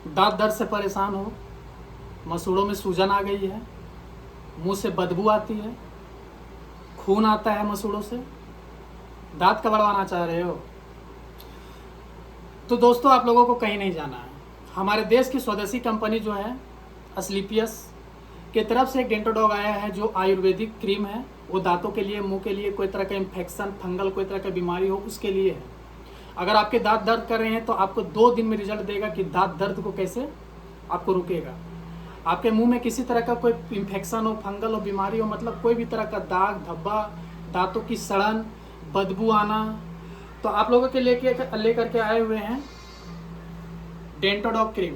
दांत दर्द से परेशान हो, मसूड़ों में सूजन आ गई है, मुंह से बदबू आती है, खून आता है मसूड़ों से, दांत कबड़वाना चाह रहे हो, तो दोस्तों आप लोगों को कहीं नहीं जाना है। हमारे देश की स्वदेशी कंपनी जो है एस्क्लेपियस के तरफ से एक डेंटोडॉग आया है जो आयुर्वेदिक क्रीम है। वो दांतों के लिए, मुंह के लिए, कोई तरह का इन्फेक्शन, फंगल कोई तरह का बीमारी हो उसके लिए है। अगर आपके दांत दर्द कर रहे हैं तो आपको 2 दिन में रिजल्ट देगा कि दांत दर्द को कैसे आपको रुकेगा। आपके मुंह में किसी तरह का कोई इन्फेक्शन हो, फंगल हो, बीमारी हो, मतलब कोई भी तरह का दाग धब्बा, दांतों की सड़न, बदबू आना, तो आप लोगों के लेकर के आए हुए हैं डेंटोडॉग क्रीम।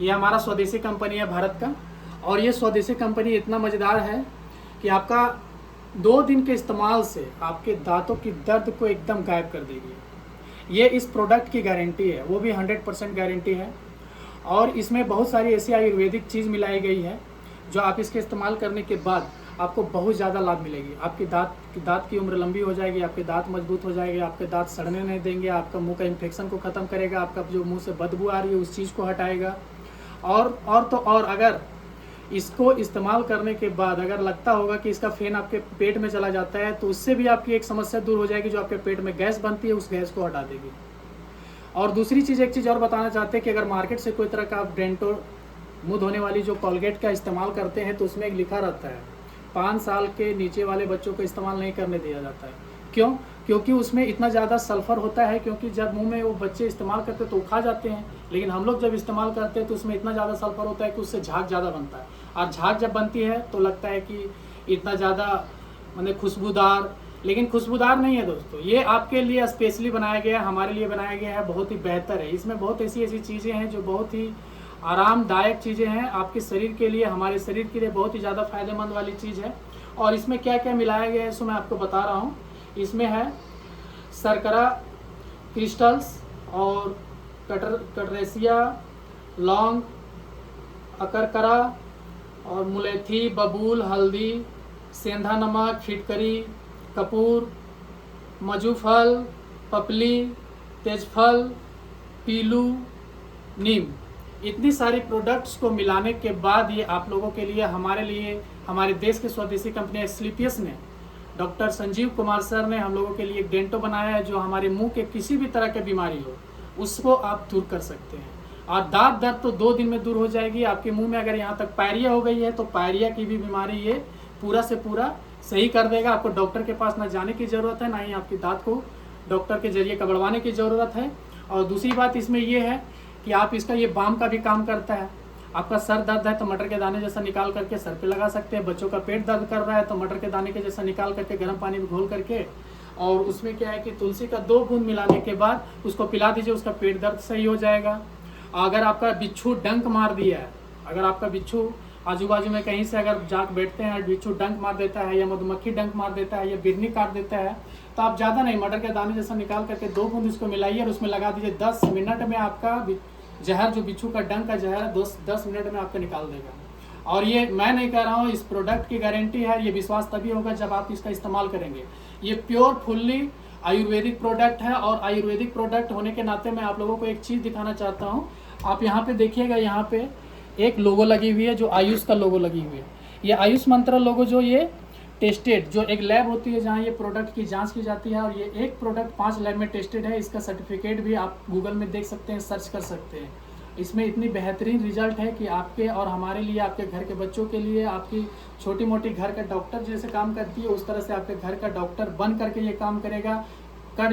ये हमारा स्वदेशी कंपनी है भारत का, और ये स्वदेशी कंपनी इतना मज़ेदार है कि आपका 2 दिन के इस्तेमाल से आपके दांतों की दर्द को एकदम गायब कर देगी। ये इस प्रोडक्ट की गारंटी है, वो भी 100% गारंटी है। और इसमें बहुत सारी ऐसी आयुर्वेदिक चीज़ मिलाई गई है जो आप इसके इस्तेमाल करने के बाद आपको बहुत ज़्यादा लाभ मिलेगी। आपकी दांत की उम्र लंबी हो जाएगी, आपके दांत मजबूत हो जाएंगे, आपके दांत सड़ने नहीं देंगे, आपका मुंह का इन्फेक्शन को ख़त्म करेगा, आपका जो मुंह से बदबू आ रही है उस चीज़ को हटाएगा। और अगर इसको इस्तेमाल करने के बाद अगर लगता होगा कि इसका फेन आपके पेट में चला जाता है तो उससे भी आपकी एक समस्या दूर हो जाएगी। जो आपके पेट में गैस बनती है उस गैस को हटा देगी। और दूसरी चीज़, एक चीज़ और बताना चाहते हैं कि अगर मार्केट से कोई तरह का आप डेंटो मुंह धोने वाली जो कोलगेट का इस्तेमाल करते हैं तो उसमें एक लिखा रहता है 5 साल के नीचे वाले बच्चों को इस्तेमाल नहीं करने दिया जाता है। क्यों? क्योंकि उसमें इतना ज़्यादा सल्फ़र होता है। क्योंकि जब मुंह में वो बच्चे इस्तेमाल करते हैं तो खा जाते हैं, लेकिन हम लोग जब इस्तेमाल करते हैं तो उसमें इतना ज़्यादा सल्फ़र होता है कि उससे झाग ज़्यादा बनता है। और झाग जब बनती है तो लगता है कि इतना ज़्यादा माने खुशबूदार, लेकिन खुशबूदार नहीं है दोस्तों। ये आपके लिए स्पेशली बनाया गया है, हमारे लिए बनाया गया है, बहुत ही बेहतर है। इसमें बहुत ऐसी चीज़ें हैं जो बहुत ही आरामदायक चीज़ें हैं आपके शरीर के लिए, हमारे शरीर के लिए बहुत ही ज़्यादा फायदेमंद वाली चीज़ है। और इसमें क्या क्या मिलाया गया है इसको मैं आपको बता रहा हूँ। इसमें है शर्करा क्रिस्टल्स और कटरेसिया, लौंग, अकरकरा और मुलेठी, बबूल, हल्दी, सेंधा नमक, फिटकरी, कपूर, मजूफल, पपली, तेजफल, पीलू, नीम, इतनी सारी प्रोडक्ट्स को मिलाने के बाद ये आप लोगों के लिए, हमारे लिए, हमारे देश की स्वदेशी कंपनी एस्क्लेपियस ने, डॉक्टर संजीव कुमार सर ने हम लोगों के लिए एक डेंटो बनाया है जो हमारे मुंह के किसी भी तरह की बीमारी हो उसको आप दूर कर सकते हैं। और दांत दर्द तो 2 दिन में दूर हो जाएगी। आपके मुंह में अगर यहाँ तक पायरिया हो गई है तो पायरिया की भी बीमारी ये पूरा से पूरा सही कर देगा। आपको डॉक्टर के पास ना जाने की ज़रूरत है, ना ही आपकी दांत को डॉक्टर के जरिए कबड़वाने की ज़रूरत है। और दूसरी बात इसमें यह है कि आप इसका ये बाम का भी काम करता है। आपका सर दर्द है तो मटर के दाने जैसा निकाल करके सर पे लगा सकते हैं। बच्चों का पेट दर्द कर रहा है तो मटर के दाने के जैसा निकाल करके गर्म पानी में घोल करके, और उसमें क्या है कि तुलसी का 2 बूंद मिलाने के बाद उसको पिला दीजिए, उसका पेट दर्द सही हो जाएगा। अगर आपका बिच्छू डंक मार दिया है, अगर आपका बिच्छू आजू बाजू में कहीं से अगर जाके बैठते हैं, बिच्छू डंक मार देता है या मधुमक्खी डंक मार देता है या बिर्नी काट देता है, तो आप ज़्यादा नहीं, मटर के दाने जैसा निकाल करके 2 बूंद इसको मिलाइए और उसमें लगा दीजिए। 10 मिनट में आपका जहर, जो बिच्छू का डंक का जहर है, 10 मिनट में आपको निकाल देगा। और ये मैं नहीं कह रहा हूँ, इस प्रोडक्ट की गारंटी है। ये विश्वास तभी होगा जब आप इसका इस्तेमाल करेंगे। ये प्योर फुल्ली आयुर्वेदिक प्रोडक्ट है, और आयुर्वेदिक प्रोडक्ट होने के नाते मैं आप लोगों को एक चीज़ दिखाना चाहता हूँ। आप यहाँ पे देखिएगा, यहाँ पे एक लोगो लगी हुई है जो आयुष का लोगो लगी हुई है। ये आयुष मंत्र लोगो जो ये टेस्टेड, जो एक लैब होती है जहाँ ये प्रोडक्ट की जांच की जाती है, और ये एक प्रोडक्ट 5 लैब में टेस्टेड है। इसका सर्टिफिकेट भी आप गूगल में देख सकते हैं, सर्च कर सकते हैं। इसमें इतनी बेहतरीन रिजल्ट है कि आपके और हमारे लिए, आपके घर के बच्चों के लिए, आपकी छोटी मोटी घर का डॉक्टर जैसे काम करती है उस तरह से आपके घर का डॉक्टर बन करके ये काम करेगा। कट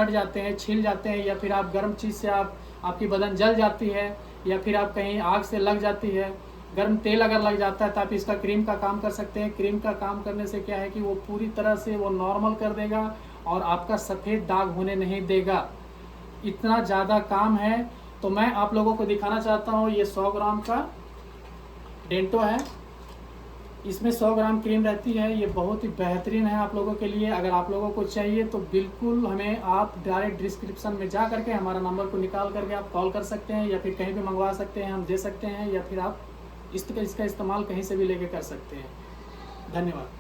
जाते हैं, छिल जाते हैं, या फिर आप गर्म चीज़ से आपकी बदन जल जाती है, या फिर आप कहीं आग से लग जाती है, गर्म तेल अगर लग जाता है तो आप इसका क्रीम का काम कर सकते हैं। क्रीम का काम करने से क्या है कि वो पूरी तरह से वो नॉर्मल कर देगा और आपका सफ़ेद दाग होने नहीं देगा। इतना ज़्यादा काम है। तो मैं आप लोगों को दिखाना चाहता हूँ, ये 100 ग्राम का डेंटो है, इसमें 100 ग्राम क्रीम रहती है। ये बहुत ही बेहतरीन है आप लोगों के लिए। अगर आप लोगों को चाहिए तो बिल्कुल हमें आप डायरेक्ट डिस्क्रिप्शन में जा करके हमारा नंबर को निकाल करके आप कॉल कर सकते हैं, या फिर कहीं भी मंगवा सकते हैं, हम दे सकते हैं, या फिर आप इसका इस्तेमाल कहीं से भी लेके कर सकते हैं। धन्यवाद।